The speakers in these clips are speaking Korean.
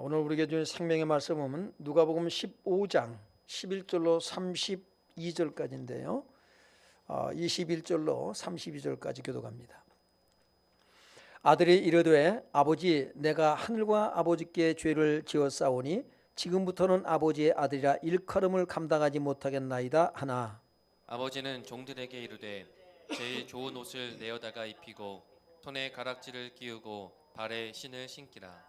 오늘 우리에게 주는 생명의 말씀은 누가복음 15장 11절로 32절까지인데요. 21절로 32절까지 교독합니다. 아들이 이르되 아버지 내가 하늘과 아버지께 죄를 지었사오니 지금부터는 아버지의 아들이라 일컬음을 감당하지 못하겠나이다 하나. 아버지는 종들에게 이르되 제일 좋은 옷을 내어다가 입히고 손에 가락지를 끼우고 발에 신을 신기라.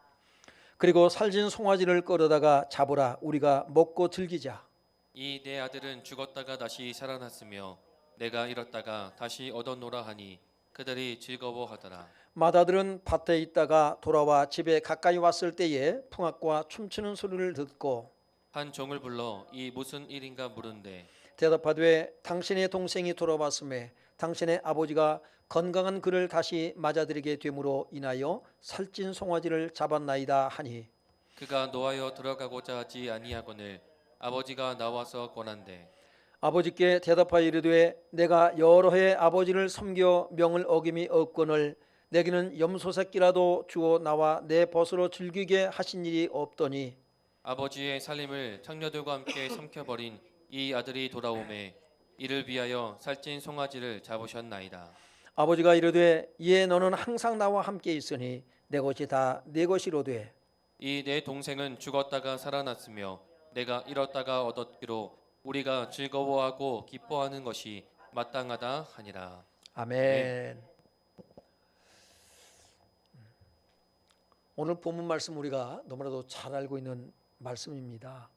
그리고 살진 송아지를 끌어다가 잡으라 우리가 먹고 즐기자. 이 내 아들은 죽었다가 다시 살아났으며 내가 잃었다가 다시 얻었노라 하니 그들이 즐거워하더라. 맏아들은 밭에 있다가 돌아와 집에 가까이 왔을 때에 풍악과 춤추는 소리를 듣고 한 종을 불러 이 무슨 일인가 물은데 대답하되 당신의 동생이 돌아왔음에 당신의 아버지가 건강한 그를 다시 맞아들이게 됨으로 인하여 살찐 송아지를 잡았나이다 하니 그가 노하여 들어가고자 하지 아니하거늘 아버지가 나와서 권한대. 아버지께 대답하여 이르되 내가 여러 해 아버지를 섬겨 명을 어김이 없거늘 내게는 염소 새끼라도 주어 나와 내 벗으로 즐기게 하신 일이 없더니 아버지의 살림을 창녀들과 함께 삼켜버린 이 아들이 돌아오매 이를 위하여 살찐 송아지를 잡으셨나이다. 아버지가 이르되 이에 너는 항상 나와 함께 있으니 내 것이 다 내 것이로되 이 내 동생은 죽었다가 살아났으며 내가 잃었다가 얻었기로 우리가 즐거워하고 기뻐하는 것이 마땅하다 하니라. 아멘. 오늘 본문 말씀 우리가 너무나도 잘 알고 있는 말씀입니다.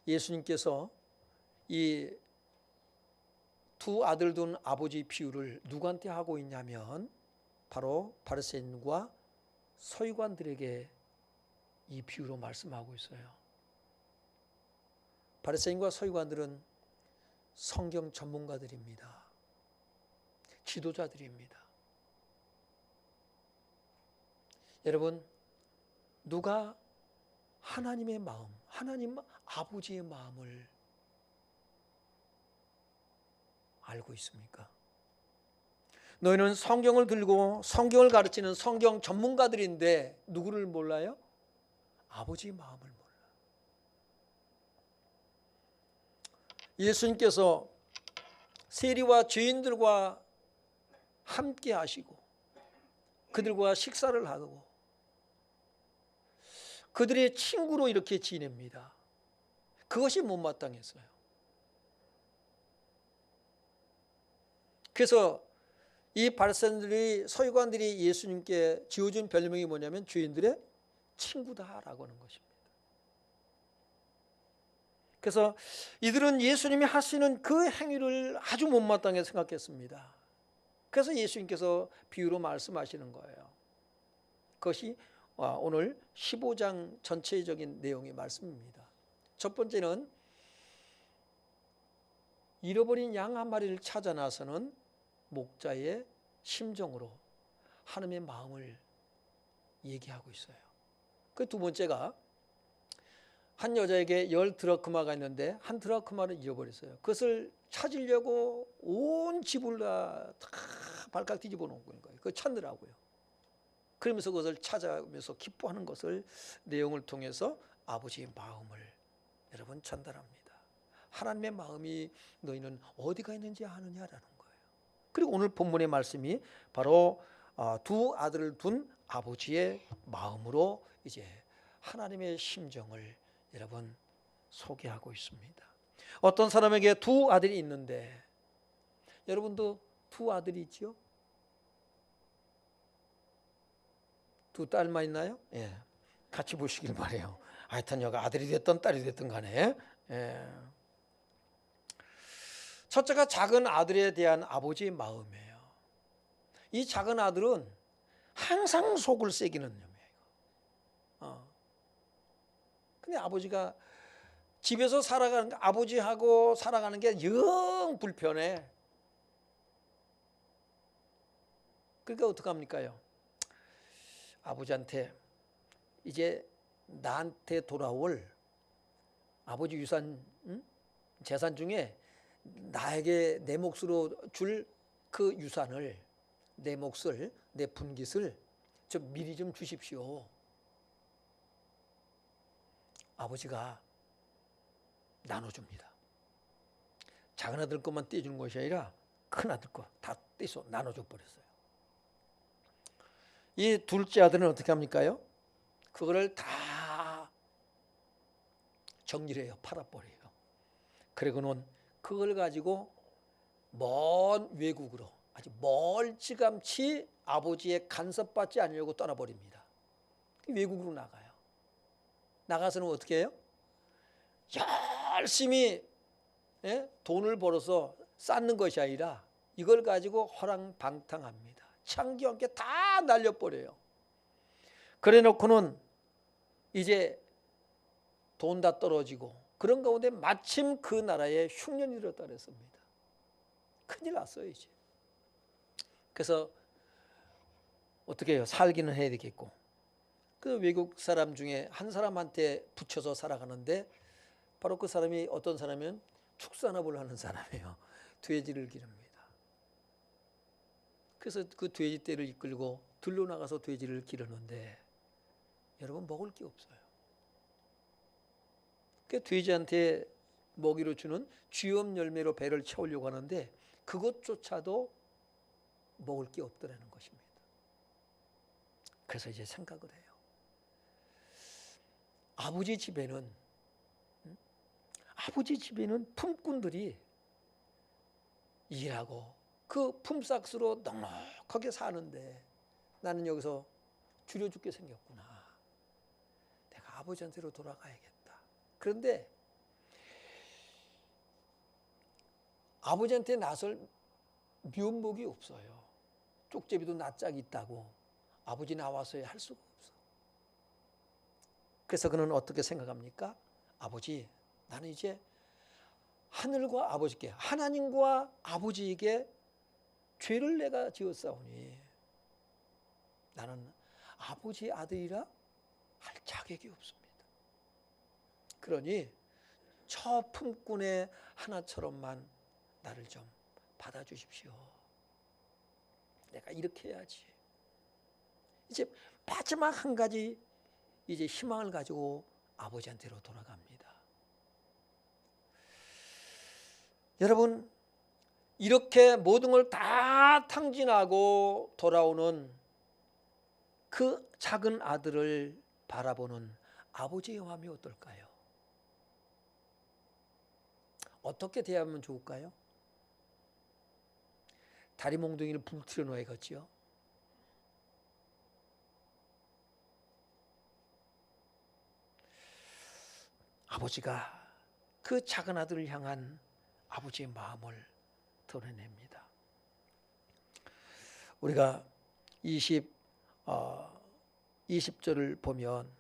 예수님께서 이 두 아들 둔 아버지 비유를 누구한테 하고 있냐면 바로 바리새인과 서기관들에게 이 비유로 말씀하고 있어요. 바리새인과 서기관들은 성경 전문가들입니다. 지도자들입니다. 여러분, 누가 하나님의 마음, 하나님 아버지의 마음을 알고 있습니까? 너희는 성경을 들고 성경을 가르치는 성경 전문가들인데 누구를 몰라요? 아버지의 마음을 몰라. 예수님께서 세리와 죄인들과 함께 하시고 그들과 식사를 하고 그들의 친구로 이렇게 지냅니다. 그것이 못마땅했어요. 그래서 이 바리새인들이 서기관들이 예수님께 지어준 별명이 뭐냐면 죄인들의 친구다라고 하는 것입니다. 그래서 이들은 예수님이 하시는 그 행위를 아주 못마땅하게 생각했습니다. 그래서 예수님께서 비유로 말씀하시는 거예요. 그것이 오늘 15장 전체적인 내용의 말씀입니다. 첫 번째는 잃어버린 양 한 마리를 찾아 나서는 목자의 심정으로 하나님의 마음을 얘기하고 있어요. 그 두 번째가 한 여자에게 10드라크마가 있는데 한 드라크마를 잃어버렸어요. 그것을 찾으려고 온 집을 다 발칵 뒤집어 놓은 거예요. 그거 찾느라고요. 그러면서 그것을 찾아가면서 기뻐하는 것을 내용을 통해서 아버지의 마음을 여러분 전달합니다. 하나님의 마음이 너희는 어디가 있는지 아느냐라는 거예요. 그리고 오늘 본문의 말씀이 바로 두 아들을 둔 아버지의 마음으로 이제 하나님의 심정을 여러분 소개하고 있습니다. 어떤 사람에게 두 아들이 있는데 여러분도 두 아들이 있죠? 두 딸만 있나요? 예. 같이 보시길 바래요. 하여튼 여가 아들이 됐든 딸이 됐든 간에. 예. 첫째가 작은 아들에 대한 아버지의 마음이에요. 이 작은 아들은 항상 속을 새기는 놈이에요. 근데 아버지가 집에서 살아가는 아버지하고 살아가는 게 영 불편해. 그러니까 어떡합니까요? 아버지한테 이제 나한테 돌아올 아버지 유산, 재산 중에 나에게 내 몫으로 줄 그 유산을, 내 몫을, 내 분깃을 좀 미리 좀 주십시오. 아버지가 나눠줍니다. 작은 아들 것만 떼주는 것이 아니라 큰 아들 거 다 떼서 나눠줘 버렸어요. 이 둘째 아들은 어떻게 합니까요? 그거를 다 정리를 해요. 팔아버려요. 그리고는 그걸 가지고 먼 외국으로 아주 멀찌감치 아버지의 간섭받지 않으려고 떠나버립니다. 외국으로 나가요. 나가서는 어떻게 해요? 열심히 돈을 벌어서 쌓는 것이 아니라 이걸 가지고 허랑방탕합니다. 창기와 함께 다 날려버려요. 그래 놓고는 이제 돈 다 떨어지고 그런 가운데 마침 그 나라에 흉년이 들었다 그랬습니다. 큰일 났어요 이제. 그래서 어떻게 해요? 살기는 해야 되겠고 그 외국 사람 중에 한 사람한테 붙여서 살아가는데 바로 그 사람이 어떤 사람이면 축산업을 하는 사람이에요. 돼지를 기릅니다. 그래서 그 돼지 떼를 이끌고 들로 나가서 돼지를 기르는데 여러분 먹을 게 없어요. 그 돼지한테 먹이로 주는 쥐엄 열매로 배를 채우려고 하는데 그것조차도 먹을 게 없더라는 것입니다. 그래서 이제 생각을 해요. 아버지 집에는 품꾼들이 일하고 그 품삯으로 넉넉하게 사는데 나는 여기서 줄여 죽게 생겼구나. 내가 아버지한테로 돌아가야겠다. 그런데 아버지한테 나설 면목이 없어요. 쪽제비도 낯짝이 있다고 아버지 나와서야 할 수가 없어. 그래서 그는 어떻게 생각합니까? 아버지, 나는 이제 하늘과 아버지께, 하나님과 아버지에게 죄를 내가 지었사오니 나는 아버지 아들이라 할 자격이 없습니다. 그러니 저 품꾼의 하나처럼만 나를 좀 받아주십시오. 내가 이렇게 해야지. 이제 마지막 한 가지 이제 희망을 가지고 아버지한테로 돌아갑니다. 여러분, 이렇게 모든 걸 다 탕진하고 돌아오는 그 작은 아들을 바라보는 아버지의 마음이 어떨까요? 어떻게 대하면 좋을까요? 다리 몽둥이를 불틀어 놓아야겠지요. 아버지가 그 작은 아들을 향한 아버지의 마음을 드러냅니다. 우리가 20절을 보면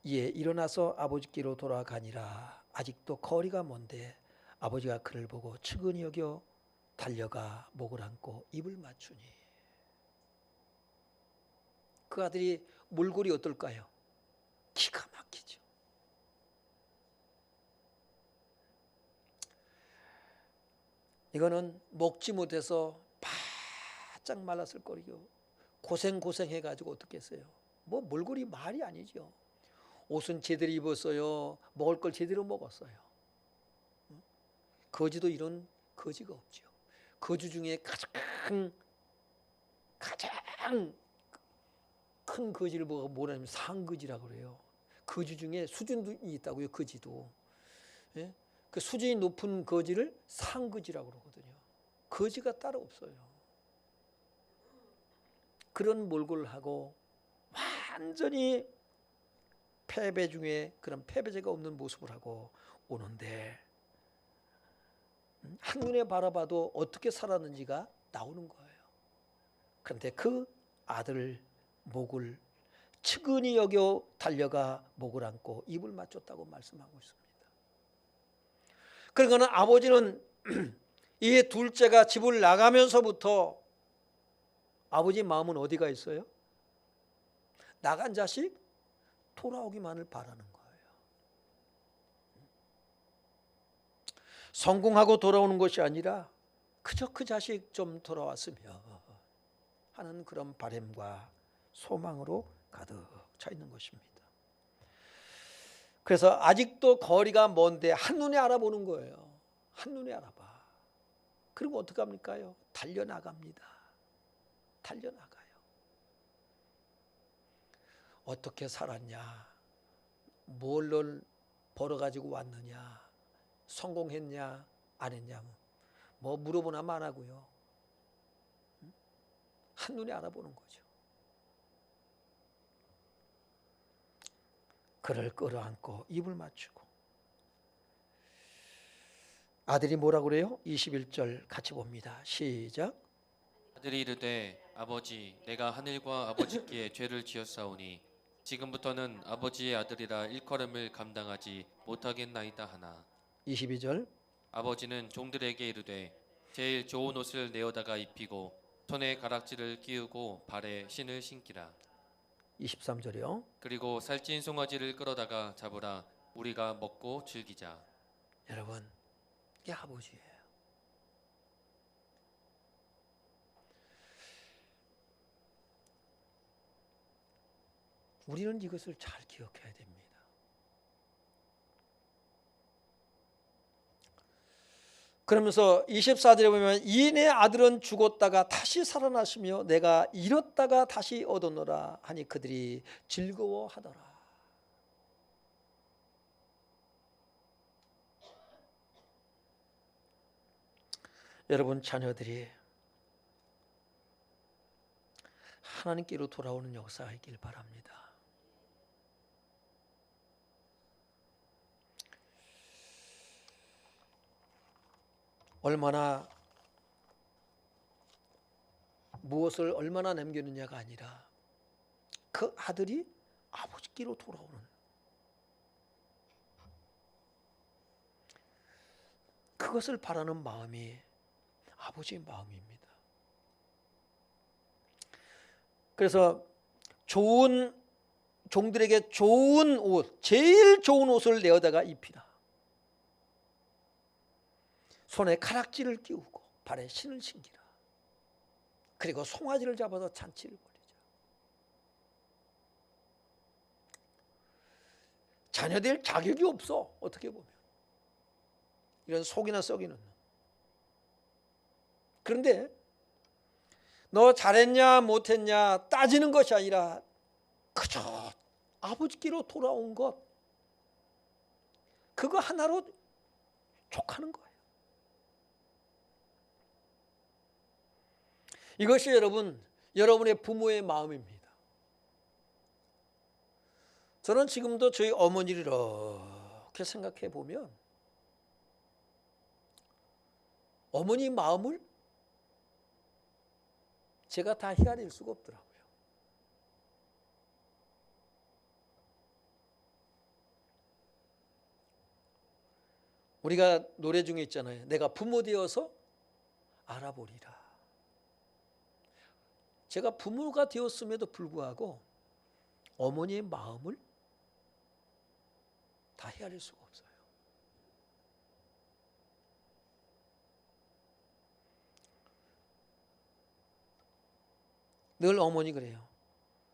이에 일어나서 아버지께로 돌아가니라. 아직도 거리가 먼데 아버지가 그를 보고 측은히 여겨 달려가 목을 안고 입을 맞추니. 그 아들이 몰골이 어떨까요? 기가 막히죠. 이거는 먹지 못해서 바짝 말랐을 거리요. 고생해가지고 어떻게 했어요? 뭐 몰골이 말이 아니죠. 옷은 제대로 입었어요. 먹을 걸 제대로 먹었어요. 거지도 이런 거지가 없죠. 거지 중에 가장 큰 거지를 뭐라면 상거지라고 그래요. 거지 중에 수준도 있다고요. 거지도. 예? 그 수준이 높은 거지를 상거지라고 그러거든요. 거지가 따로 없어요. 그런 몰골을 하고 완전히 패배 중에 그런 패배제가 없는 모습을 하고 오는데 한눈에 바라봐도 어떻게 살았는지가 나오는 거예요. 그런데 그 아들 목을 측은히 여겨 달려가 목을 안고 입을 맞췄다고 말씀하고 있습니다. 그러니까 아버지는 이 둘째가 집을 나가면서부터 아버지 마음은 어디가 있어요? 나간 자식 돌아오기만을 바라는 거예요. 성공하고 돌아오는 것이 아니라 그저 그 자식 좀 돌아왔으면 하는 그런 바람과 소망으로 가득 차 있는 것입니다. 그래서 아직도 거리가 먼데 한눈에 알아보는 거예요. 한눈에 알아봐. 그리고 어떻게 합니까요? 달려나갑니다. 달려나가요. 어떻게 살았냐? 뭘 벌어가지고 왔느냐? 성공했냐? 안 했냐? 뭐 물어보나 안 하고요. 한눈에 알아보는 거죠. 그를 끌어안고 입을 맞추고. 아들이 뭐라고 그래요? 21절 같이 봅니다. 시작. 아들이 이르되 아버지 내가 하늘과 아버지께 죄를 지었사오니 지금부터는 아버지의 아들이라 일컬음을 감당하지 못하겠나이다 하나. 22절. 아버지는 종들에게 이르되 제일 좋은 옷을 내어다가 입히고 손에 가락지를 끼우고 발에 신을 신기라. 23절이요. 그리고 살찐 송아지를 끌어다가 잡으라. 우리가 먹고 즐기자. 여러분, 이게 아버지예요. 우리는 이것을 잘 기억해야 됩니다. 그러면서 24절에 보면 이 내 아들은 죽었다가 다시 살아나시며 내가 잃었다가 다시 얻었노라 하니 그들이 즐거워하더라. 여러분 자녀들이 하나님께로 돌아오는 역사가 있길 바랍니다. 얼마나 무엇을 얼마나 남겼느냐가 아니라 그 아들이 아버지께로 돌아오는 그것을 바라는 마음이 아버지의 마음입니다. 그래서 좋은 종들에게 좋은 옷, 제일 좋은 옷을 내어다가 입히라. 손에 가락지를 끼우고 발에 신을 신기라. 그리고 송아지를 잡아서 잔치를 벌이자. 자녀될 자격이 없어. 어떻게 보면 이런 속이나 썩이는. 그런데 너 잘했냐 못했냐 따지는 것이 아니라 그저 아버지께로 돌아온 것, 그거 하나로 족하는 거예요. 이것이 여러분의 부모의 마음입니다. 저는 지금도 저희 어머니를 이렇게 생각해 보면 어머니 마음을 제가 다 헤아릴 수가 없더라고요. 우리가 노래 중에 있잖아요. 내가 부모 되어서 알아보리라. 제가 부모가 되었음에도 불구하고 어머니의 마음을 다 헤아릴 수가 없어요. 늘 어머니 그래요.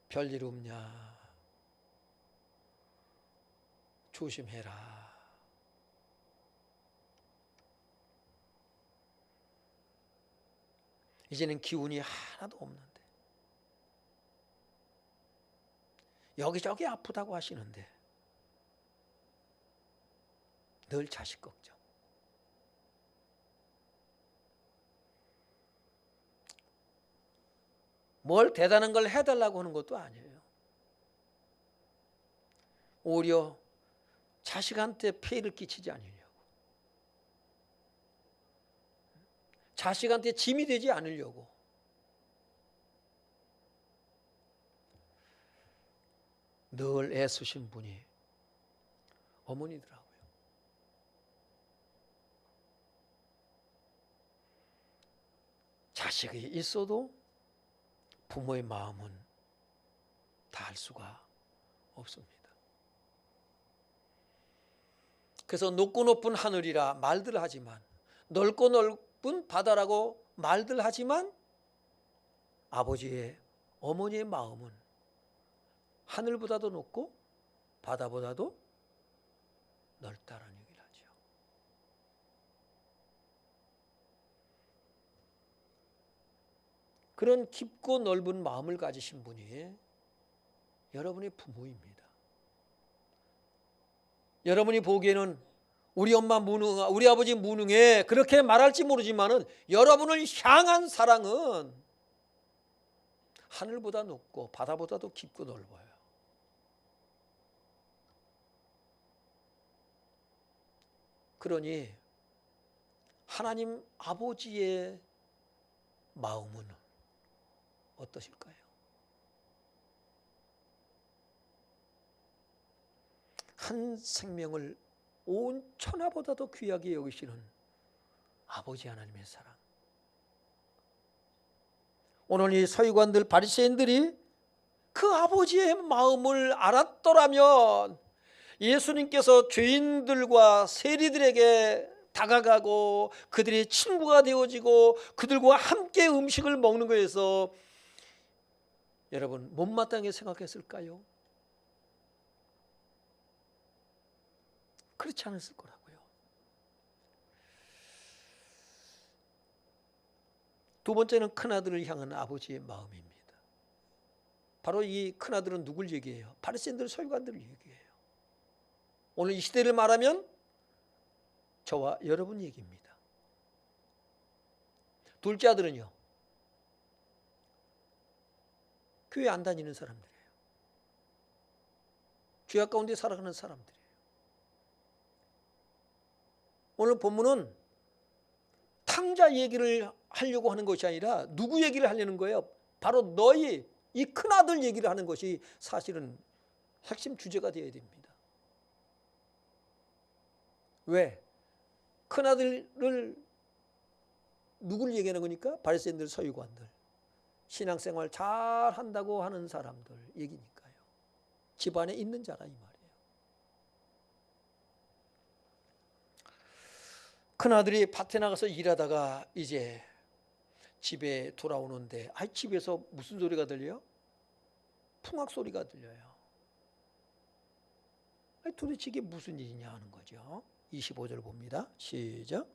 별일 없냐. 조심해라. 이제는 기운이 하나도 없는데. 여기저기 아프다고 하시는데 늘 자식 걱정. 뭘 대단한 걸 해달라고 하는 것도 아니에요. 오히려 자식한테 피해를 끼치지 않으려고, 자식한테 짐이 되지 않으려고 늘 애쓰신 분이 어머니더라고요. 자식이 있어도 부모의 마음은 다 알 수가 없습니다. 그래서 높고 높은 하늘이라 말들 하지만, 넓고 넓은 바다라고 말들 하지만 아버지의, 어머니의 마음은 하늘보다도 높고 바다보다도 넓다라는 얘기를 하죠. 그런 깊고 넓은 마음을 가지신 분이 여러분의 부모입니다. 여러분이 보기에는 우리 엄마 우리 아버지 무능해 그렇게 말할지 모르지만은 여러분을 향한 사랑은 하늘보다 높고 바다보다도 깊고 넓어요. 그러니 하나님 아버지의 마음은 어떠실까요? 한 생명을 온 천하보다도 귀하게 여기시는 아버지 하나님의 사랑. 오늘 이 서기관들 바리새인들이 그 아버지의 마음을 알았더라면 예수님께서 죄인들과 세리들에게 다가가고 그들의 친구가 되어지고 그들과 함께 음식을 먹는 것에서 여러분 못마땅하게 생각했을까요? 그렇지 않았을 거라고요. 두 번째는 큰아들을 향한 아버지의 마음입니다. 바로 이 큰아들은 누굴 얘기해요? 바리새인들 서기관들을 얘기해요. 오늘 이 시대를 말하면 저와 여러분 얘기입니다. 둘째 아들은요, 교회 안 다니는 사람들이에요. 죄악 가운데 살아가는 사람들이에요. 오늘 본문은 탕자 얘기를 하려고 하는 것이 아니라 누구 얘기를 하려는 거예요? 바로 너희 이 큰아들 얘기를 하는 것이 사실은 핵심 주제가 되어야 됩니다. 왜? 큰아들을 누굴 얘기하는 거니까? 바리새인들 서기관들, 신앙생활 잘한다고 하는 사람들 얘기니까요. 집안에 있는 자라 이 말이에요. 큰아들이 밭에 나가서 일하다가 이제 집에 돌아오는데 집에서 무슨 소리가 들려요? 풍악 소리가 들려요. 도대체 이게 무슨 일이냐 하는 거죠. 25절 봅니다. 시작.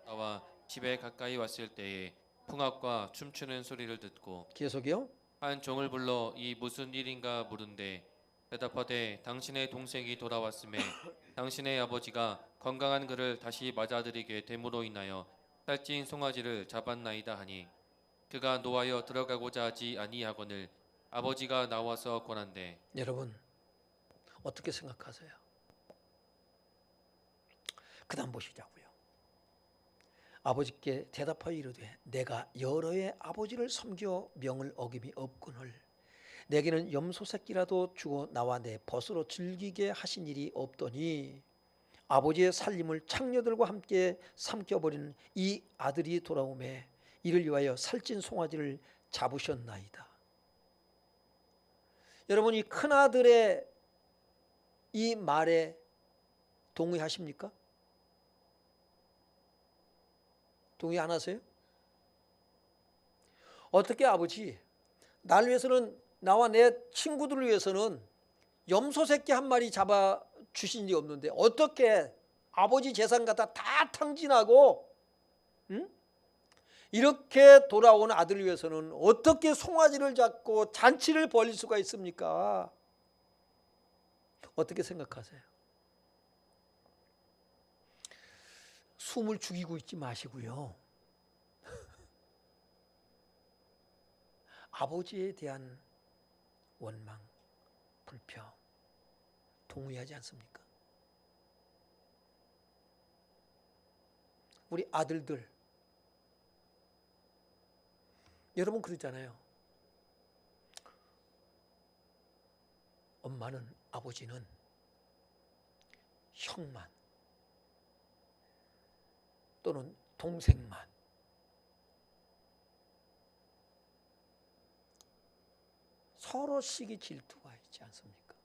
나와 집에 가까이 왔을 때에 풍악과 춤추는 소리를 듣고 계속이요. 한 종을 불러 이 무슨 일인가 물은데 대답하되 당신의 동생이 돌아왔음에 당신의 아버지가 건강한 그를 다시 맞아들이게 됨으로 인하여 살찐 송아지를 잡았나이다 하니 그가 노하여 들어가고자 하지 아니하거늘 아버지가 나와서 권한대. 여러분 어떻게 생각하세요? 그 다음 보시자고요. 아버지께 대답하여 이르되 내가 여러 해 아버지를 섬겨 명을 어김이 없거늘 내게는 염소 새끼라도 주고 나와 내 벗으로 즐기게 하신 일이 없더니 아버지의 살림을 창녀들과 함께 삼켜버린 이 아들이 돌아오매 이를 위하여 살찐 송아지를 잡으셨나이다. 여러분 이 큰아들의 이 말에 동의하십니까? 동의 안 하세요? 어떻게 아버지 날 위해서는 나와 내 친구들을 위해서는 염소 새끼 한 마리 잡아 주신 일 없는데 어떻게 아버지 재산 갖다 다 탕진하고 이렇게 돌아온 아들을 위해서는 어떻게 송아지를 잡고 잔치를 벌일 수가 있습니까? 어떻게 생각하세요? 숨을 죽이고 있지 마시고요. 아버지에 대한 원망, 불평 동의하지 않습니까? 우리 아들들 여러분 그러잖아요. 엄마는 아버지는 형만 또는 동생만 서로 시기 질투가 있지 않습니까?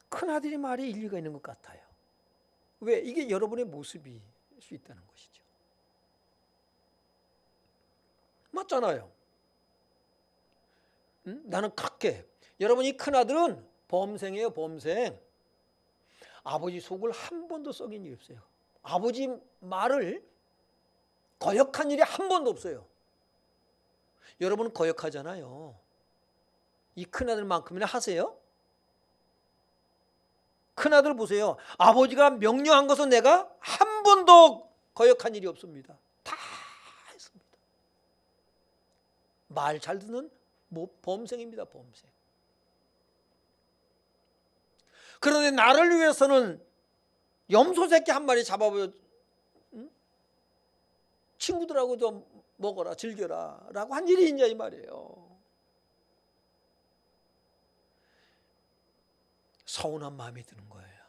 큰아들이 말이 일리가 있는 것 같아요. 왜? 이게 여러분의 모습일 수 있다는 것이죠. 맞잖아요. 응? 나는 각해. 여러분 이 큰아들은 범생이에요. 범생. 아버지 속을 한 번도 썩인 일이 없어요. 아버지 말을 거역한 일이 한 번도 없어요. 여러분은 거역하잖아요. 이 큰아들만큼이나 하세요? 큰아들 보세요. 아버지가 명령한 것은 내가 한 번도 거역한 일이 없습니다. 다 했습니다. 말 잘 듣는 범생입니다. 범생. 그런데 나를 위해서는 염소 새끼 한 마리 잡아보여, 응? 친구들하고 좀 먹어라, 즐겨라 라고 한 일이 있냐 이 말이에요. 서운한 마음이 드는 거예요.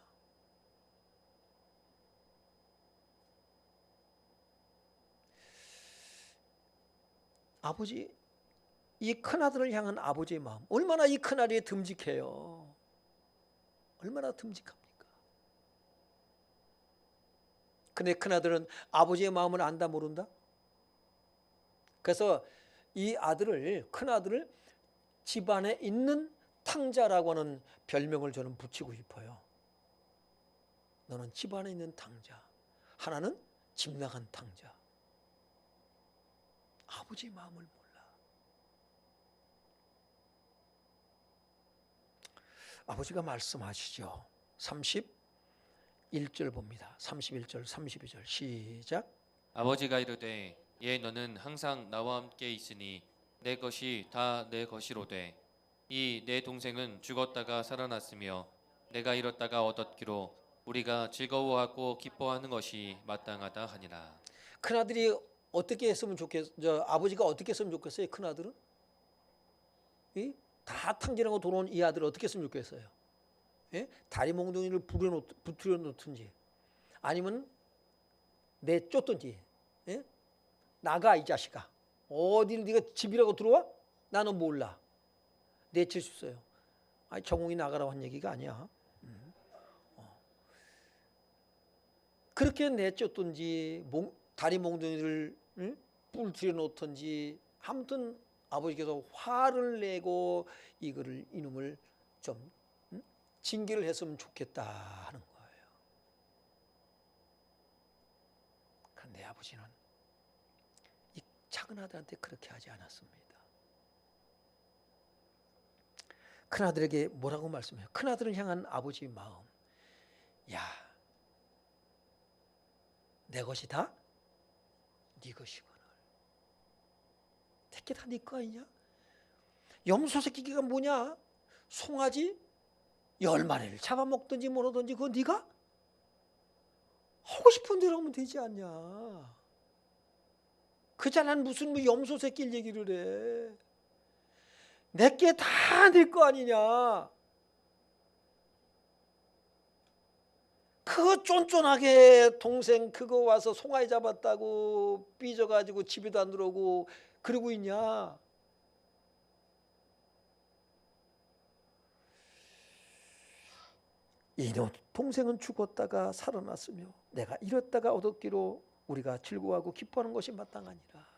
아버지, 이 큰아들을 향한 아버지의 마음, 얼마나 이 큰아들이 듬직해요. 얼마나 듬직합니까? 근데 큰아들은 아버지의 마음을 안다 모른다? 그래서 이 아들을, 큰아들을 집안에 있는 탕자라고 하는 별명을 저는 붙이고 싶어요. 너는 집안에 있는 탕자, 하나는 집 나간 탕자. 아버지의 마음을 몰라. 아버지가 말씀하시죠. 31절 봅니다. 31절, 32절 시작. 아버지가 이르되 예 너는 항상 나와 함께 있으니 내 것이 다 내 것이로되 이 내 동생은 죽었다가 살아났으며 내가 잃었다가 얻었기로 우리가 즐거워하고 기뻐하는 것이 마땅하다 하니라. 큰아들이 어떻게 했으면 아버지가 어떻게 했으면 좋겠어요? 큰아들은? 다 탕진하고 돌아온 이 아들을 어떻게 했으면 좋겠어요? 예? 다리 몽둥이를 부풀려 놓든지 아니면 내쫓든지, 예? 나가 이 자식아. 어디를 네가 집이라고 들어와? 나는 몰라. 내칠 수 있어요. 아니 정웅이 나가라고 한 얘기가 아니야. 그렇게 내쫓든지 다리 몽둥이를 부풀려 놓든지 아무튼 아버지께서 화를 내고 이놈을 좀 징계를 했으면 좋겠다 하는 거예요. 그런데 아버지는 이 작은 아들한테 그렇게 하지 않았습니다. 큰아들에게 뭐라고 말씀해요? 큰아들을 향한 아버지의 마음. 야, 내 것이 다 네 것이거늘. 새끼 다 네 거 아니냐? 염소 새끼가 뭐냐? 송아지 10마리를 잡아먹든지 뭐든지 그거 네가 하고 싶은 대로 하면 되지 않냐? 그자는 무슨 뭐 염소 새끼를 얘기를 해. 내게 다 네 거 아니냐? 그거 쫀쫀하게 동생 그거 와서 송아지 잡았다고 삐져가지고 집에도 안 들어오고 그러고 있냐? 이놈 동생은 죽었다가 살아났으며 내가 잃었다가 얻었기로 우리가 즐거워하고 기뻐하는 것이 마땅하니라.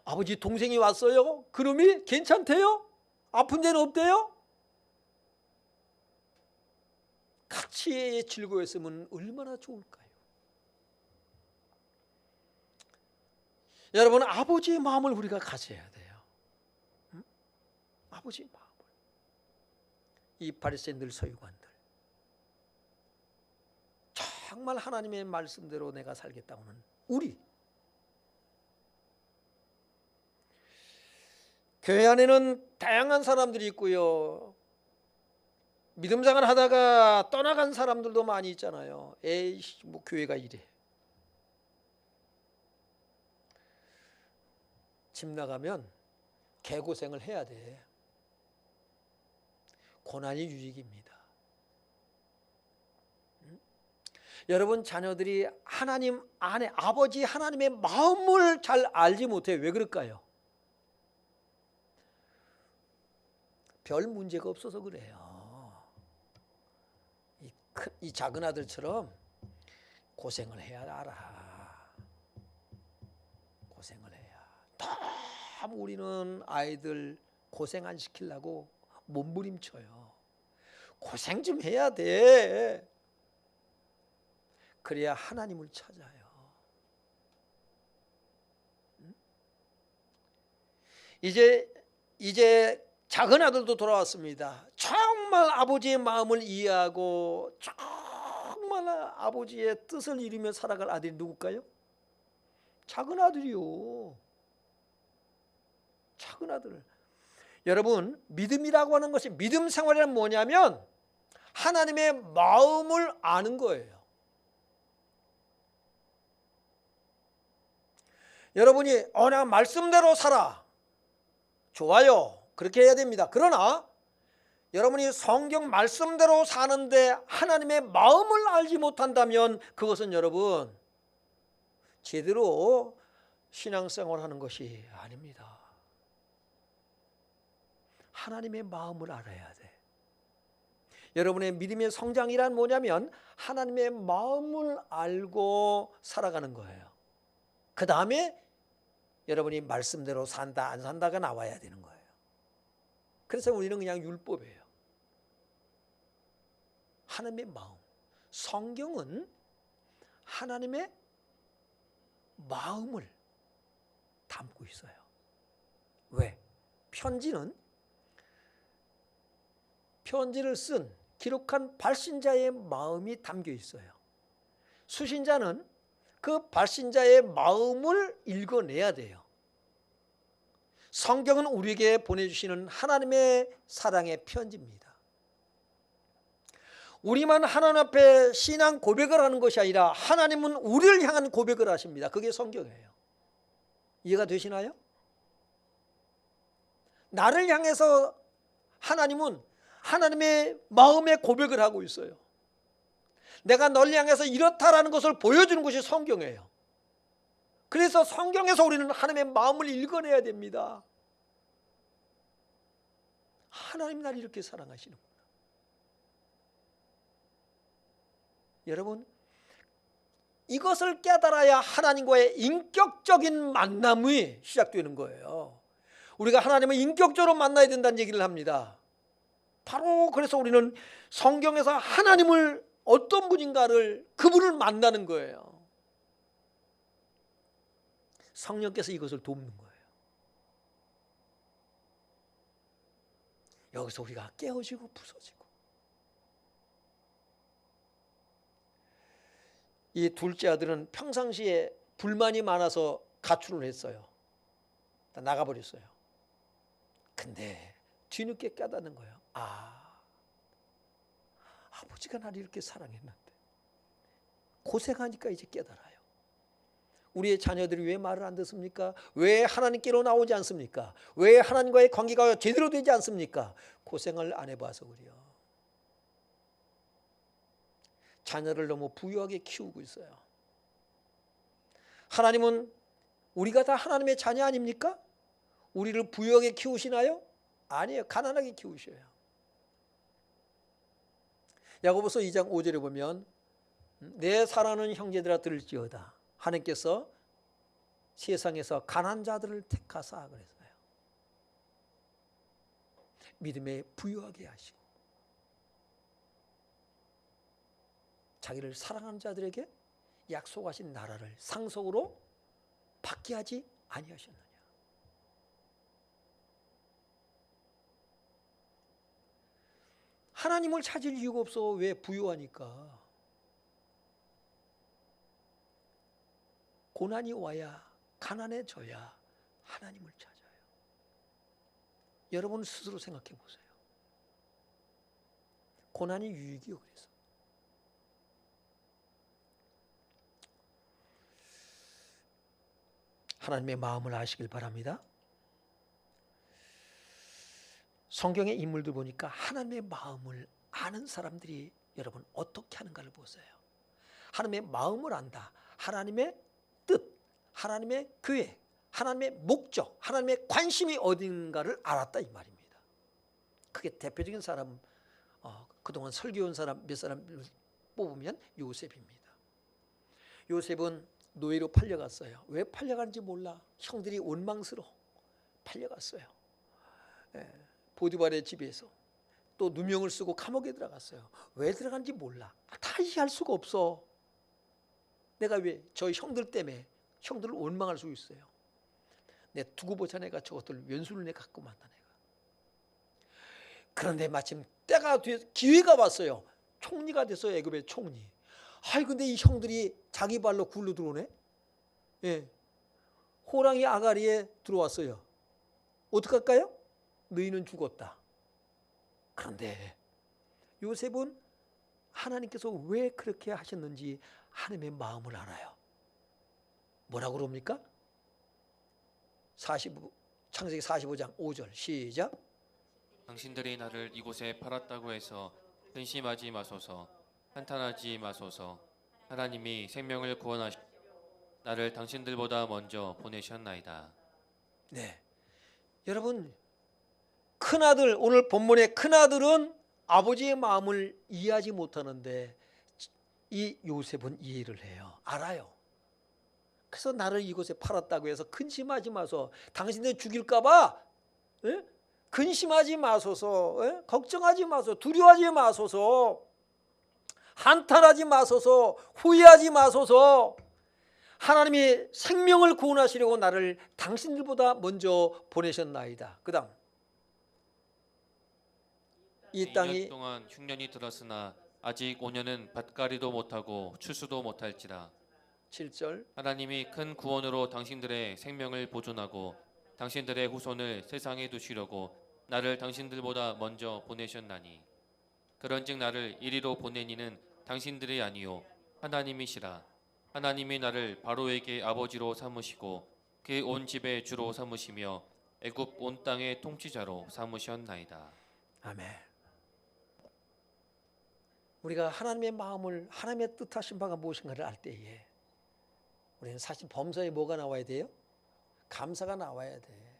아버지 동생이 왔어요? 그놈이 괜찮대요? 아픈 데는 없대요? 같이 즐거워했으면 얼마나 좋을까요? 여러분 아버지의 마음을 우리가 가져야 돼요. 응? 아버지의 마음을. 이 바리새인들 서유관들 정말 하나님의 말씀대로 내가 살겠다고는 우리 교회 안에는 다양한 사람들이 있고요. 믿음생활 하다가 떠나간 사람들도 많이 있잖아요. 에이씨 뭐 교회가 이래. 집 나가면 개고생을 해야 돼. 고난이 유익입니다. 여러분 자녀들이 하나님 안에 아버지 하나님의 마음을 잘 알지 못해요. 왜 그럴까요? 별 문제가 없어서 그래요. 이 작은 아들처럼 고생을 해야 알아. 고생을 해야 너무 우리는 아이들 고생 안 시키려고 몸부림쳐요. 고생 좀 해야 돼. 그래야 하나님을 찾아요. 이제 작은 아들도 돌아왔습니다. 정말 아버지의 마음을 이해하고 정말 아버지의 뜻을 이루며 살아갈 아들이 누굴까요? 작은 아들이요. 작은 아들. 여러분, 믿음이라고 하는 것이, 믿음 생활이란 뭐냐면 하나님의 마음을 아는 거예요. 여러분이 나 말씀대로 살아. 좋아요. 그렇게 해야 됩니다. 그러나 여러분이 성경 말씀대로 사는데 하나님의 마음을 알지 못한다면 그것은 여러분 제대로 신앙생활하는 것이 아닙니다. 하나님의 마음을 알아야 돼. 여러분의 믿음의 성장이란 뭐냐면 하나님의 마음을 알고 살아가는 거예요. 그 다음에 여러분이 말씀대로 산다 안 산다가 나와야 되는 거예요. 그래서 우리는 그냥 율법이에요. 하나님의 마음. 성경은 하나님의 마음을 담고 있어요. 왜? 편지를 쓴 기록한 발신자의 마음이 담겨 있어요. 수신자는 그 발신자의 마음을 읽어내야 돼요. 성경은 우리에게 보내주시는 하나님의 사랑의 편지입니다. 우리만 하나님 앞에 신앙 고백을 하는 것이 아니라 하나님은 우리를 향한 고백을 하십니다. 그게 성경이에요. 이해가 되시나요? 나를 향해서 하나님은 하나님의 마음의 고백을 하고 있어요. 내가 널 향해서 이렇다라는 것을 보여주는 것이 성경이에요. 그래서 성경에서 우리는 하나님의 마음을 읽어내야 됩니다. 하나님 나를 이렇게 사랑하시는구나. 여러분, 이것을 깨달아야 하나님과의 인격적인 만남이 시작되는 거예요. 우리가 하나님을 인격적으로 만나야 된다는 얘기를 합니다. 바로 그래서 우리는 성경에서 하나님을 어떤 분인가를, 그분을 만나는 거예요. 성령께서 이것을 돕는 거예요. 여기서 우리가 깨어지고 부서지고. 이 둘째 아들은 평상시에 불만이 많아서 가출을 했어요. 나가버렸어요. 근데 뒤늦게 깨닫는 거예요. 아버지가 나를 이렇게 사랑했는데 고생하니까 이제 깨달아요. 우리의 자녀들이 왜 말을 안 듣습니까? 왜 하나님께로 나오지 않습니까? 왜 하나님과의 관계가 제대로 되지 않습니까? 고생을 안 해봐서 그래요. 자녀를 너무 부유하게 키우고 있어요. 하나님은 우리가 다 하나님의 자녀 아닙니까? 우리를 부유하게 키우시나요? 아니에요. 가난하게 키우셔요. 야고보서 2장 5절에 보면 내 사랑하는 형제들아 들을지어다. 하나님께서 세상에서 가난한 자들을 택하사 그랬어요. 믿음에 부유하게 하시고 자기를 사랑하는 자들에게 약속하신 나라를 상속으로 받게 하지 아니하셨느냐. 하나님을 찾을 이유가 없어. 왜? 부유하니까. 고난이 와야, 가난해져야 하나님을 찾아요. 여러분 스스로 생각해 보세요. 고난이 유익이요. 그래서 하나님의 마음을 아시길 바랍니다. 성경의 인물들 보니까 하나님의 마음을 아는 사람들이 여러분 어떻게 하는가를 보세요. 하나님의 마음을 안다. 하나님의 뜻, 하나님의 계획, 하나님의 목적, 하나님의 관심이 어딘가를 알았다 이 말입니다. 그게 대표적인 사람, 그동안 설교한 사람 몇 사람 뽑으면 요셉입니다. 요셉은 노예로 팔려갔어요. 왜 팔려간지 몰라. 형들이 원망스러워 팔려갔어요. 보디발의 집에서 또 누명을 쓰고 감옥에 들어갔어요. 왜 들어간지 몰라. 다 이해할 수가 없어. 내가 왜 저 형들 때문에 형들을 원망할 수 있어요. 내 두고 보자. 내가 저것들 왼수를 내 갖고 만나 내가. 그런데 마침 때가 돼서 기회가 왔어요. 총리가 돼서 애굽의 총리. 아이 근데 이 형들이 자기 발로 굴러 들어오네. 예. 호랑이 아가리에 들어왔어요. 어떡할까요? 너희는 죽었다. 그런데 요셉은 하나님께서 왜 그렇게 하셨는지 하나님의 마음을 알아요. 뭐라고 그럽니까? 창세기 45장 5절 시작. 당신들이 나를 이곳에 팔았다고 해서 근심하지 마소서. 한탄하지 마소서. 하나님이 생명을 구원하시 나를 당신들보다 먼저 보내셨나이다. 네, 여러분 큰아들, 오늘 본문의 큰아들은 아버지의 마음을 이해하지 못하는데 이 요셉은 이해를 해요. 알아요. 그래서 나를 이곳에 팔았다고 해서 근심하지 마소. 당신들 죽일까 봐 근심하지 마소서. 걱정하지 마소서. 두려워하지 마소서. 한탄하지 마소서. 후회하지 마소서. 하나님이 생명을 구원하시려고 나를 당신들보다 먼저 보내셨나이다. 그 다음 이 땅이 2년 동안 흉년이 들었으나 아직 5년은 밭갈이도 못하고 추수도 못할지라. 7절 하나님이 큰 구원으로 당신들의 생명을 보존하고 당신들의 후손을 세상에 두시려고 나를 당신들보다 먼저 보내셨나니 그런즉 나를 이리로 보내니는 당신들이 아니요 하나님이시라. 하나님이 나를 바로에게 아버지로 삼으시고 그 온 집의 주로 삼으시며 애굽 온 땅의 통치자로 삼으셨나이다. 아멘. 우리가 하나님의 마음을, 하나님의 뜻하신 바가 무엇인가를 알 때에 우리는 사실 범사에 뭐가 나와야 돼요? 감사가 나와야 돼.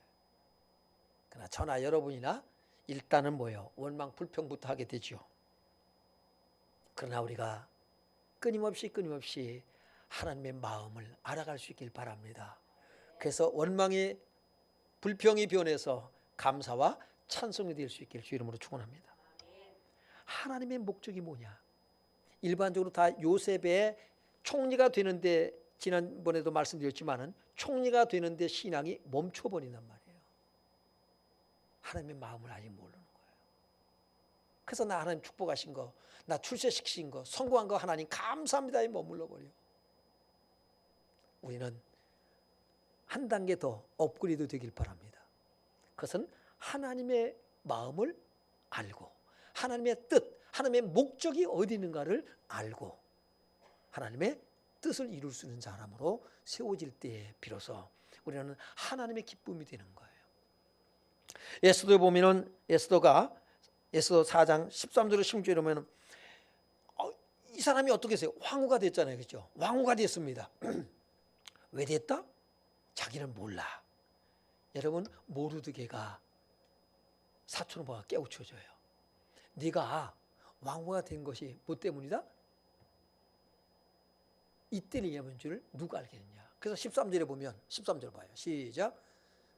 그러나 저나 여러분이나 일단은 뭐요? 원망 불평부터 하게 되죠. 그러나 우리가 끊임없이 하나님의 마음을 알아갈 수 있길 바랍니다. 그래서 원망이 불평이 변해서 감사와 찬송이 될 수 있기를 주 이름으로 축원합니다. 하나님의 목적이 뭐냐? 일반적으로 다 요셉의 총리가 되는데, 지난번에도 말씀드렸지만은 총리가 되는데 신앙이 멈춰버린단 말이에요. 하나님의 마음을 아직 모르는 거예요. 그래서 나 하나님 축복하신 거, 나 출세시키신 거, 성공한 거 하나님 감사합니다에 머물러 버려. 우리는 한 단계 더 업그레이드 되길 바랍니다. 그것은 하나님의 마음을 알고 하나님의 뜻, 하나님의 목적이 어디 있는가를 알고 하나님의 뜻을 이룰 수 있는 사람으로 세워질 때에 비로소 우리는 하나님의 기쁨이 되는 거예요. 에스더에 보면은 에스더 4장 13절로 16절에 보면 이 사람이 어떻게 했어요? 왕후가 됐잖아요. 그렇죠? 왕후가 됐습니다. 왜 됐다? 자기는 몰라. 여러분, 모르드게가 사촌 오빠가 깨우쳐줘요. 네가 왕후가 된 것이 뭐 때문이다? 이때는 예언인 줄 누가 알겠느냐. 그래서 13절에 보면 13절 봐요. 시작.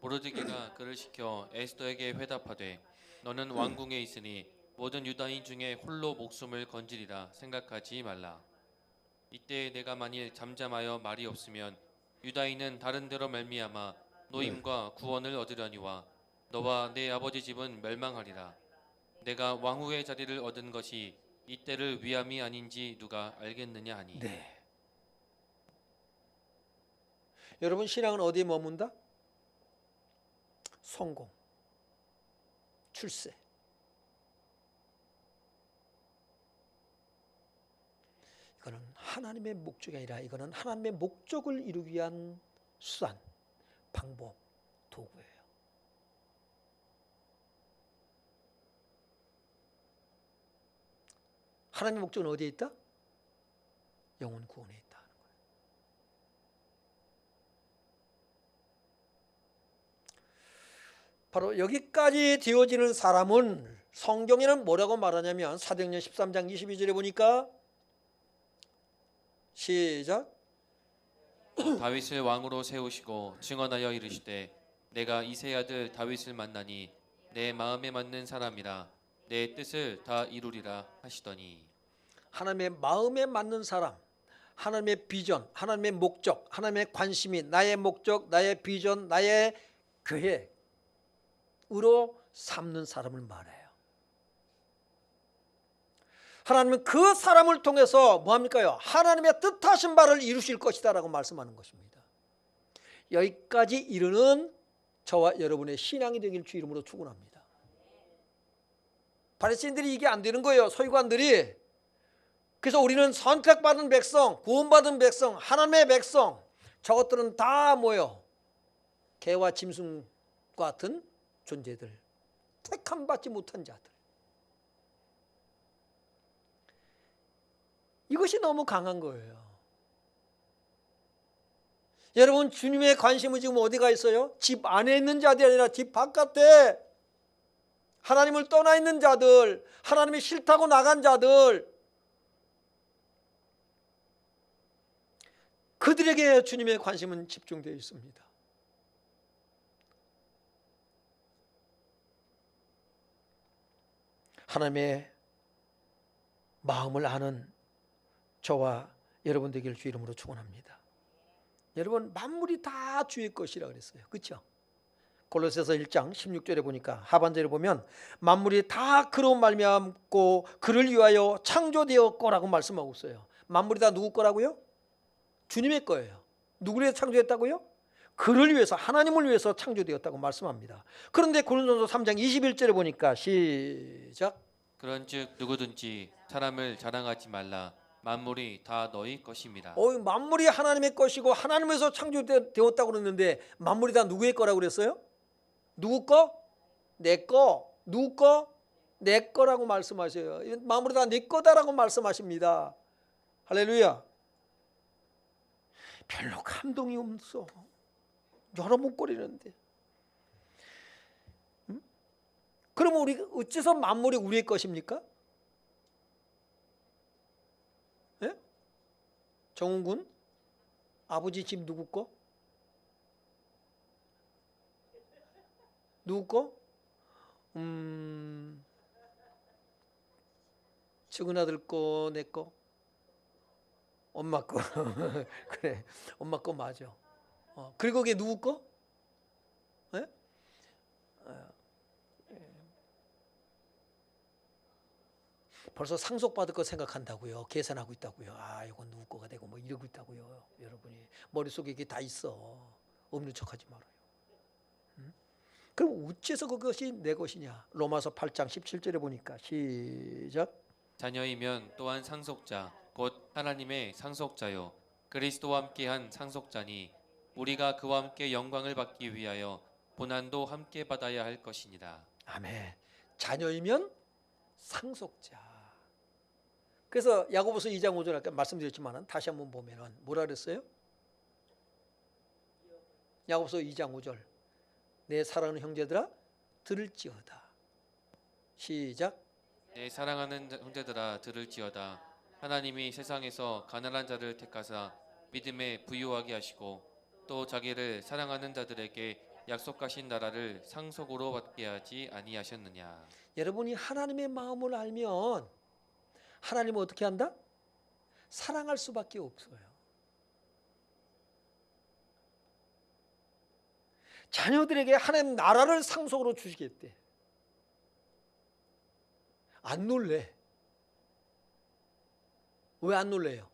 모르드게가 그를 시켜 에스더에게 회답하되 너는 왕궁에 있으니 모든 유다인 중에 홀로 목숨을 건지리라 생각하지 말라. 이때 내가 만일 잠잠하여 말이 없으면 유다인은 다른 데로 말미암아 노임과 구원을 얻으려니와 너와 내 아버지 집은 멸망하리라. 내가 왕후의 자리를 얻은 것이 이때를 위함이 아닌지 누가 알겠느냐 하니. 네. 여러분, 신앙은 어디에 머문다? 성공, 출세. 이거는 하나님의 목적이 아니라 이거는 하나님의 목적을 이루기 위한 수단, 방법, 도구예요. 하나님의 목적은 어디에 있다? 영혼 구원에 있다. 바로 여기까지 되어지는 사람은 성경에는 뭐라고 말하냐면 사도행전 13장 22절에 보니까 시작. 또 다윗을 왕으로 세우시고 증언하여 이르시되 내가 이새의 아들 다윗을 만나니 내 마음에 맞는 사람이라 내 뜻을 다 이루리라 하시더니 하나님의 마음에 맞는 사람, 하나님의 비전, 하나님의 목적, 하나님의 관심이 나의 목적, 나의 비전, 나의 계획으로 삼는 사람을 말해요. 하나님은 그 사람을 통해서 뭐합니까요? 하나님의 뜻하신 바를 이루실 것이다 라고 말씀하는 것입니다. 여기까지 이르는 저와 여러분의 신앙이 되길 주 이름으로 축원합니다. 바리새인들이 이게 안 되는 거예요. 서기관들이. 그래서 우리는 선택받은 백성, 구원받은 백성, 하나님의 백성, 저것들은 다 뭐예요? 개와 짐승 같은 존재들, 택함받지 못한 자들. 이것이 너무 강한 거예요. 여러분, 주님의 관심은 지금 어디가 있어요? 집 안에 있는 자들이 아니라 집 바깥에 하나님을 떠나 있는 자들, 하나님이 싫다고 나간 자들, 그들에게 주님의 관심은 집중되어 있습니다. 하나님의 마음을 아는 저와 여러분 되기를 주 이름으로 축원합니다. 여러분, 만물이 다 주의 것이라 그랬어요. 그렇죠? 골로새서 1장 16절에 보니까 하반절에 보면 만물이 다 그로 말미암고 그를 위하여 창조되었고라고 말씀하고 있어요. 만물이 다 누구 거라고요? 주님의 거예요. 누구를 위해서 창조했다고요? 그를 위해서, 하나님을 위해서 창조되었다고 말씀합니다. 그런데 고린도서 3장 21절에 보니까 시작. 그런즉 누구든지 사람을 자랑하지 말라. 만물이 다 너희 것입니다. 만물이 하나님의 것이고 하나님에서 창조되었다고 그랬는데 만물이 다 누구의 거라고 그랬어요? 누구 거? 내 거. 누구 거? 내 거라고 말씀하셔요. 만물이 다 내 거다라고 말씀하십니다. 할렐루야. 별로 감동이 없어. 여러 뭉거리는데. 그러면 우리 어째서 만물이 우리의 것입니까? 예? 정훈군, 아버지 집 누구 거? 누구 거? 적은 아들 거, 내 거? 엄마 거. 그래, 엄마 거 맞아. 그리고 그게 누구 거? 예? 벌써 상속받을 거 생각한다고요. 계산하고 있다고요. 이건 누구 거가 되고 뭐 이러고 있다고요. 여러분이 머릿속에 이게 다 있어. 없는 척하지 말아요. 그럼 어째서 그것이 내 것이냐? 로마서 8장 17절에 보니까 시작. 자녀이면 또한 상속자 곧 하나님의 상속자요 그리스도와 함께한 상속자니 우리가 그와 함께 영광을 받기 위하여 고난도 함께 받아야 할 것이니라. 아멘. 자녀이면 상속자. 그래서 야고보서 2장 5절 아까 말씀드렸지만 다시 한번 보면은 뭐라 그랬어요? 야고보서 2장 5절. 내 사랑하는 형제들아 들을지어다. 시작. 내 사랑하는 형제들아 들을지어다. 하나님이 세상에서 가난한 자를 택하사 믿음에 부유하게 하시고 또 자기를 사랑하는 자들에게 약속하신 나라를 상속으로 받게 하지 아니하셨느냐. 여러분이 하나님의 마음을 알면 하나님은 어떻게 한다? 사랑할 수밖에 없어요. 자녀들에게 하나님 나라를 상속으로 주시겠대. 안 놀래. 왜 안 놀래요?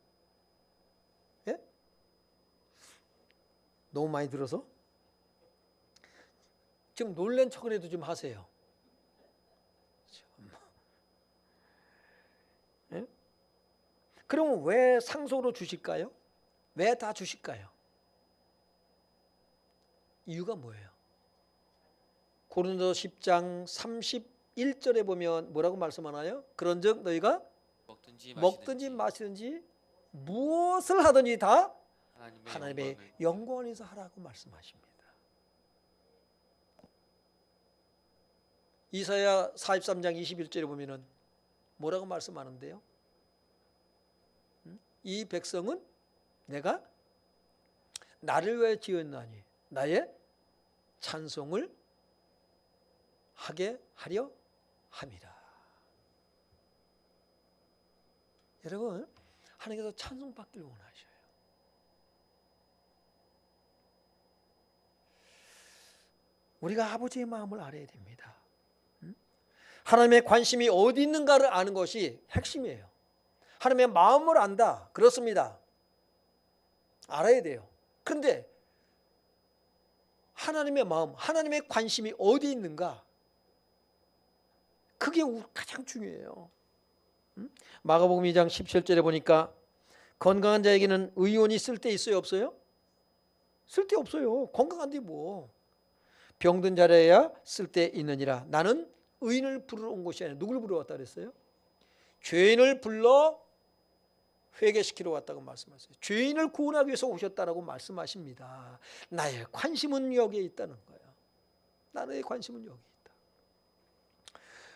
예? 너무 많이 들어서? 지금 놀란 척을 해도 좀 하세요. 예? 그러면 왜 상속으로 주실까요? 왜 다 주실까요? 이유가 뭐예요? 고린도서 10장 31절에 보면 뭐라고 말씀하나요? 그런즉 너희가 먹든지 마시든지 무엇을 하든지 다 하나님의 영광을 위해서 하라고 말씀하십니다. 이사야 43장 21절에 보면은 뭐라고 말씀하는데요? 이 백성은 내가 나를 왜 지었나니 나의 찬송을 하게 하려 함이라. 여러분, 하나님께서 찬송받기를 원하셔요. 우리가 아버지의 마음을 알아야 됩니다. 하나님의 관심이 어디 있는가를 아는 것이 핵심이에요. 하나님의 마음을 안다. 그렇습니다. 알아야 돼요. 그런데 하나님의 마음, 하나님의 관심이 어디 있는가? 그게 가장 중요해요. 마가복음 2장 17절에 보니까 건강한 자에게는 의원이 쓸데 있어요, 없어요? 쓸데 없어요. 건강한데 뭐. 병든 자라야 쓸데 있느니라. 나는 의인을 부르러 온 것이 아니라 누굴 부르러 왔다 그랬어요? 죄인을 불러 회개시키러 왔다고 말씀하셨어요. 죄인을 구원하기 위해서 오셨다라고 말씀하십니다. 나의 관심은 여기에 있다는 거예요. 나의 관심은 여기 있다.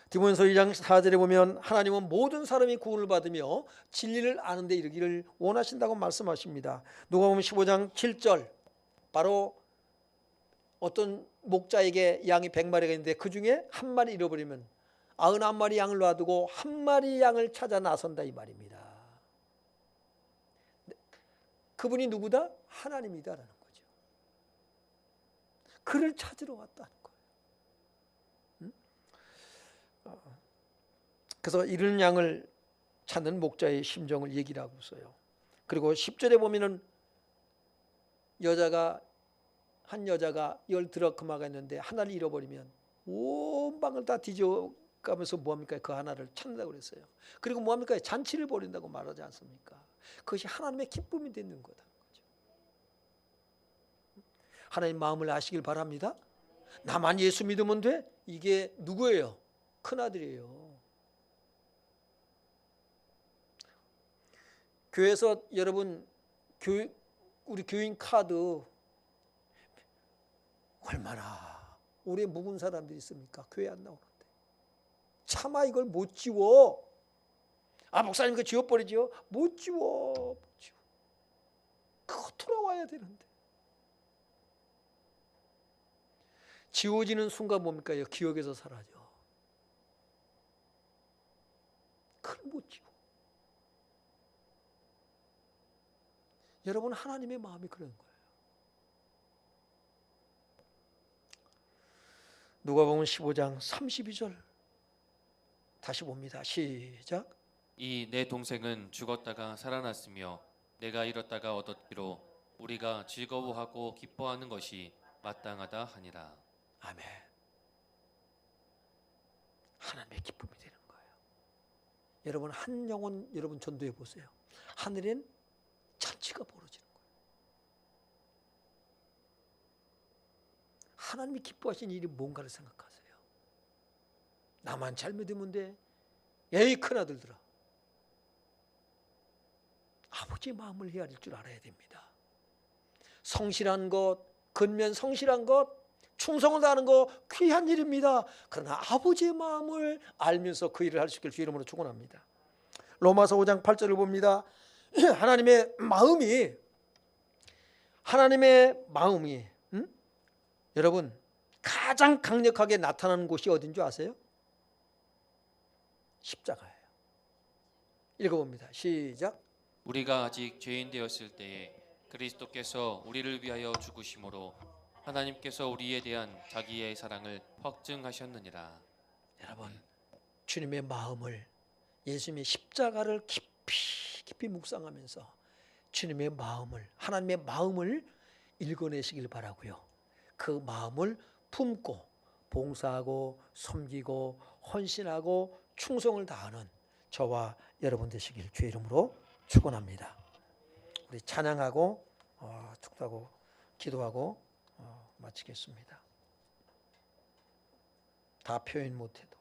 디모데전서 2장 4절에 보면 하나님은 모든 사람이 구원을 받으며 진리를 아는 데 이르기를 원하신다고 말씀하십니다. 누가복음 15장 7절, 바로 어떤 목자에게 양이 100마리가 있는데 그 중에 한 마리 잃어버리면 99마리 양을 놔두고 한 마리 양을 찾아 나선다 이 말입니다. 그분이 누구다? 하나님이다라는 거죠. 그를 찾으러 왔다는 거예요. 그래서 잃은 양을 찾는 목자의 심정을 얘기를 하고 있어요. 그리고 10절에 보면은 한 여자가 10드라크마가 있는데 하나를 잃어버리면 온 방을 다 뒤져가면서 뭐합니까? 그 하나를 찾는다고 그랬어요. 그리고 뭐합니까? 잔치를 벌인다고 말하지 않습니까? 그것이 하나님의 기쁨이 되는 거다. 하나님 마음을 아시길 바랍니다. 나만 예수 믿으면 돼? 이게 누구예요? 큰아들이에요. 교회에서 여러분 우리 교인 카드 얼마나 오래 묵은 사람들이 있습니까? 교회 안 나오는데. 차마 이걸 못 지워. 목사님 그거 지워버리죠? 못 지워. 그거 돌아와야 되는데. 지워지는 순간 뭡니까? 기억에서 사라져. 그걸 못 지워. 여러분, 하나님의 마음이 그런 거예요. 누가복음 15장 32절 다시 봅니다. 시작. 이 내 동생은 죽었다가 살아났으며 내가 잃었다가 얻었기로 우리가 즐거워하고 기뻐하는 것이 마땅하다 하니라. 아멘. 하나님의 기쁨이 되는 거예요. 여러분, 한 영혼 여러분 전도해 보세요. 하늘엔 잔치가 벌어지는 거예요. 하나님이 기뻐하신 일이 뭔가를 생각하세요. 나만 잘 믿으면 돼. 에이 큰아들들아. 아버지의 마음을 헤아릴 줄 알아야 됩니다. 성실한 것, 근면 성실한 것, 충성을 다하는 거 귀한 일입니다. 그러나 아버지의 마음을 알면서 그 일을 할 수 있기를 주 이름으로 축원합니다. 로마서 5장 8절을 봅니다. 하나님의 마음이 여러분 가장 강력하게 나타나는 곳이 어딘 줄 아세요? 십자가예요. 읽어봅니다. 시작. 우리가 아직 죄인 되었을 때에 그리스도께서 우리를 위하여 죽으심으로 하나님께서 우리에 대한 자기의 사랑을 확증하셨느니라. 여러분, 주님의 마음을, 예수님의 십자가를 깊이 묵상하면서 주님의 마음을, 하나님의 마음을 읽어내시길 바라고요. 그 마음을 품고 봉사하고 섬기고 헌신하고 충성을 다하는 저와 여러분 되시길 주의 이름으로 축원합니다. 우리 찬양하고 축도하고 기도하고 마치겠습니다. 다 표현 못해도